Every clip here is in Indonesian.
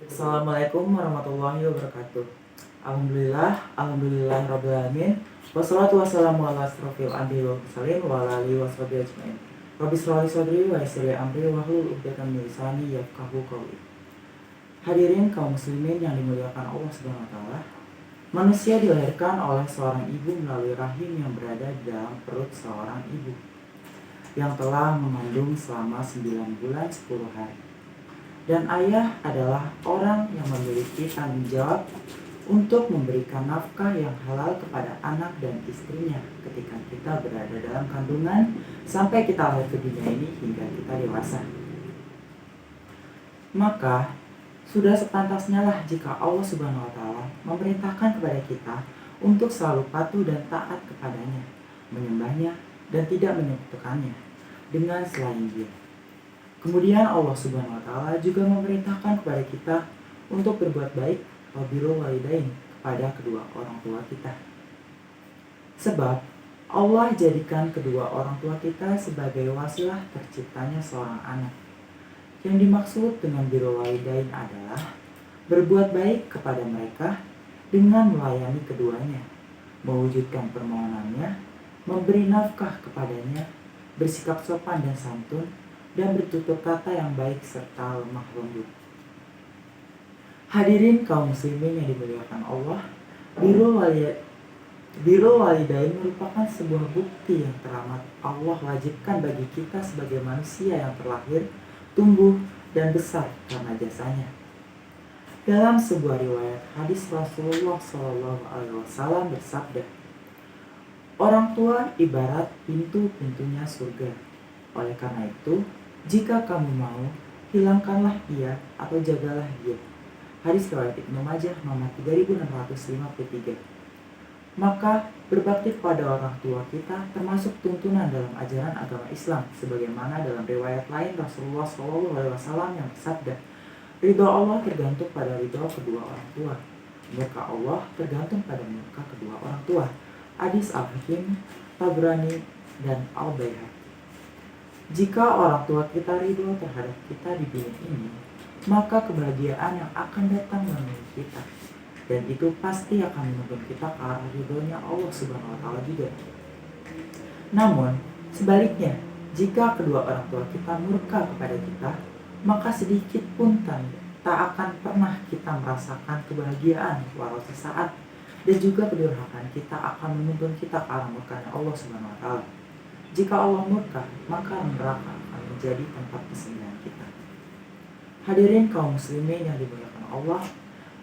Assalamualaikum warahmatullahi wabarakatuh. Alhamdulillah rabbil alamin. Wassalatu wassalamu ala asrofil anbiya'i wal mursalin wa ala alihi washabihi ajmain. Rabbi shrah li sadri wa yassir li amri wahlul 'uqdatam min lisani yafqahu qawli. Hadirin kaum muslimin yang dimuliakan Allah Subhanahu wa taala. Manusia dilahirkan oleh seorang ibu melalui rahim yang berada di dalam perut seorang ibu yang telah mengandung selama 9 bulan 10 hari. Dan ayah adalah orang yang memiliki tanggung jawab untuk memberikan nafkah yang halal kepada anak dan istrinya ketika kita berada dalam kandungan sampai kita lahir ke dunia ini hingga kita dewasa. Maka sudah sepantasnya lah jika Allah Subhanahu wa taala memerintahkan kepada kita untuk selalu patuh dan taat kepadanya, menyembahnya dan tidak menyekutukannya dengan selain Dia. Kemudian Allah Subhanahu wa taala juga memerintahkan kepada kita untuk berbuat baik atau birrul walidain kepada kedua orang tua kita. Sebab Allah jadikan kedua orang tua kita sebagai wasilah terciptanya seorang anak. Yang dimaksud dengan birrul walidain adalah berbuat baik kepada mereka dengan melayani keduanya, mewujudkan permohonannya, memberi nafkah kepadanya, bersikap sopan dan santun, dan bertutur kata yang baik serta lemah lembut. Hadirin kaum muslimin yang dimuliakan Allah, birrul walidain merupakan sebuah bukti yang teramat Allah wajibkan bagi kita sebagai manusia yang terlahir, tumbuh, dan besar karena jasanya. Dalam sebuah riwayat hadis Rasulullah SAW bersabda, orang tua ibarat pintu-pintunya surga. Oleh karena itu, jika kamu mau, hilangkanlah ia atau jagalah dia. Hadis riwayat Ibnu Majah nomor 3653. Maka berbakti kepada orang tua kita termasuk tuntunan dalam ajaran agama Islam, sebagaimana dalam riwayat lain Rasulullah SAW yang bersabda, ridho Allah tergantung pada ridho kedua orang tua, murka Allah tergantung pada murka kedua orang tua. Hadis Al-Hakim, Tabrani, dan Al-Baihaqi. Jika orang tua kita ridho terhadap kita di dunia ini, maka kebahagiaan yang akan datang menemui kita, dan itu pasti akan menuntun kita ke arah ridhonya Allah Subhanahu wa taala juga. Namun, sebaliknya, jika kedua orang tua kita murka kepada kita, maka sedikit pun tak akan pernah kita merasakan kebahagiaan walau sesaat, dan juga kedurhakaan kita akan menuntun kita ke arah murkanya Allah Subhanahu wa taala. Jika Allah murka, maka neraka akan menjadi tempat kesenangan kita. Hadirin kaum muslimin yang dimuliakan Allah,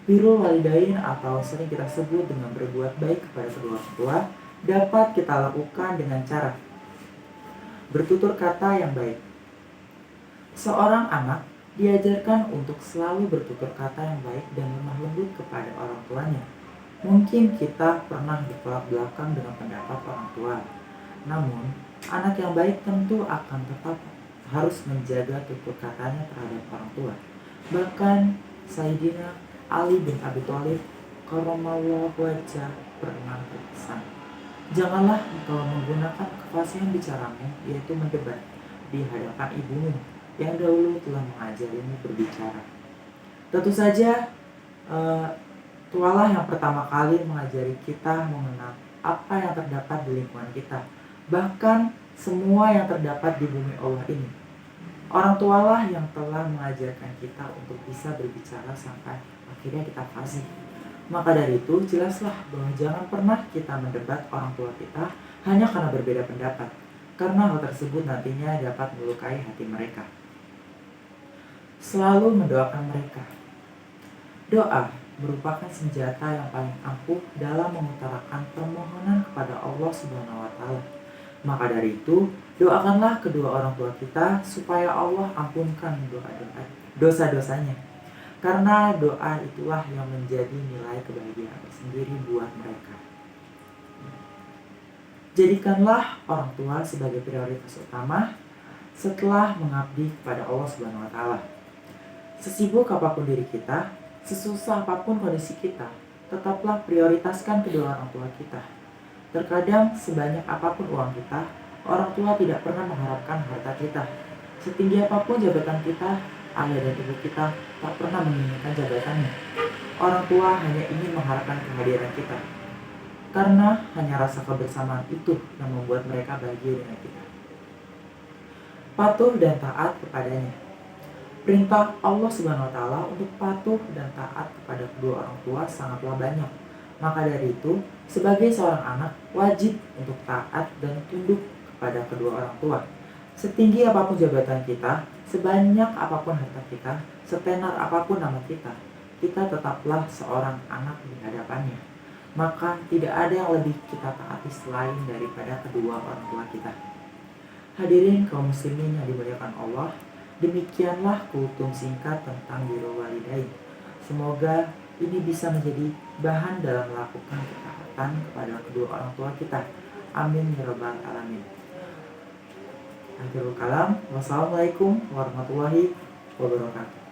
birrul walidain atau sering kita sebut dengan berbuat baik kepada kedua orang tua dapat kita lakukan dengan cara bertutur kata yang baik. Seorang anak diajarkan untuk selalu bertutur kata yang baik dan lemah lembut kepada orang tuanya. Mungkin kita pernah bertolak belakang dengan pendapat orang tua, namun anak yang baik tentu akan tetap harus menjaga tutur katanya terhadap orang tua. Bahkan Sayyidina Ali bin Abi Thalib karramallahu wajhah pernah berpesan, janganlah engkau menggunakan kefasihan bicaramu, yaitu mendebat, di hadapan ibumu yang dahulu telah mengajarimu berbicara. Tentu saja tualah yang pertama kali mengajari kita mengenal apa yang terdapat di lingkungan kita, bahkan semua yang terdapat di bumi Allah ini. Orang tualah yang telah mengajarkan kita untuk bisa berbicara sampai akhirnya kita fasih. Maka dari itu, jelaslah bahwa jangan pernah kita mendebat orang tua kita hanya karena berbeda pendapat, karena hal tersebut nantinya dapat melukai hati mereka. Selalu mendoakan mereka. Doa merupakan senjata yang paling ampuh dalam mengutarakan permohonan kepada Allah Subhanahu wa taala. Maka dari itu, doakanlah kedua orang tua kita supaya Allah ampunkan dosa-dosanya. Karena doa itulah yang menjadi nilai kebahagiaan tersendiri buat mereka. Jadikanlah orang tua sebagai prioritas utama setelah mengabdi kepada Allah Subhanahu wa taala. Sesibuk apapun diri kita, sesusah apapun kondisi kita, tetaplah prioritaskan kedua orang tua kita. Terkadang sebanyak apapun uang kita, orang tua tidak pernah mengharapkan harta kita. Setinggi apapun jabatan kita, Ayah dan ibu kita tak pernah menginginkan jabatannya. Orang tua hanya ingin mengharapkan kehadiran kita, karena hanya rasa kebersamaan itu yang membuat mereka bahagia dengan kita. Patuh dan taat kepadanya. Perintah Allah Subhanahu wa taala untuk patuh dan taat kepada kedua orang tua sangatlah banyak. Maka dari itu, sebagai seorang anak wajib untuk taat dan tunduk kepada kedua orang tua. Setinggi apapun jabatan kita, sebanyak apapun harta kita, setenar apapun nama kita tetaplah seorang anak di hadapannya. Maka tidak ada yang lebih kita taati selain daripada kedua orang tua kita. Hadirin kaum muslimin yang dimuliakan Allah, demikianlah kultum singkat tentang birrul walidain. Semoga ini bisa menjadi bahan dalam melakukan ketaatan kepada kedua orang tua kita. Amin ya rabbal alamin. Akhirul kalam, wassalamualaikum warahmatullahi wabarakatuh.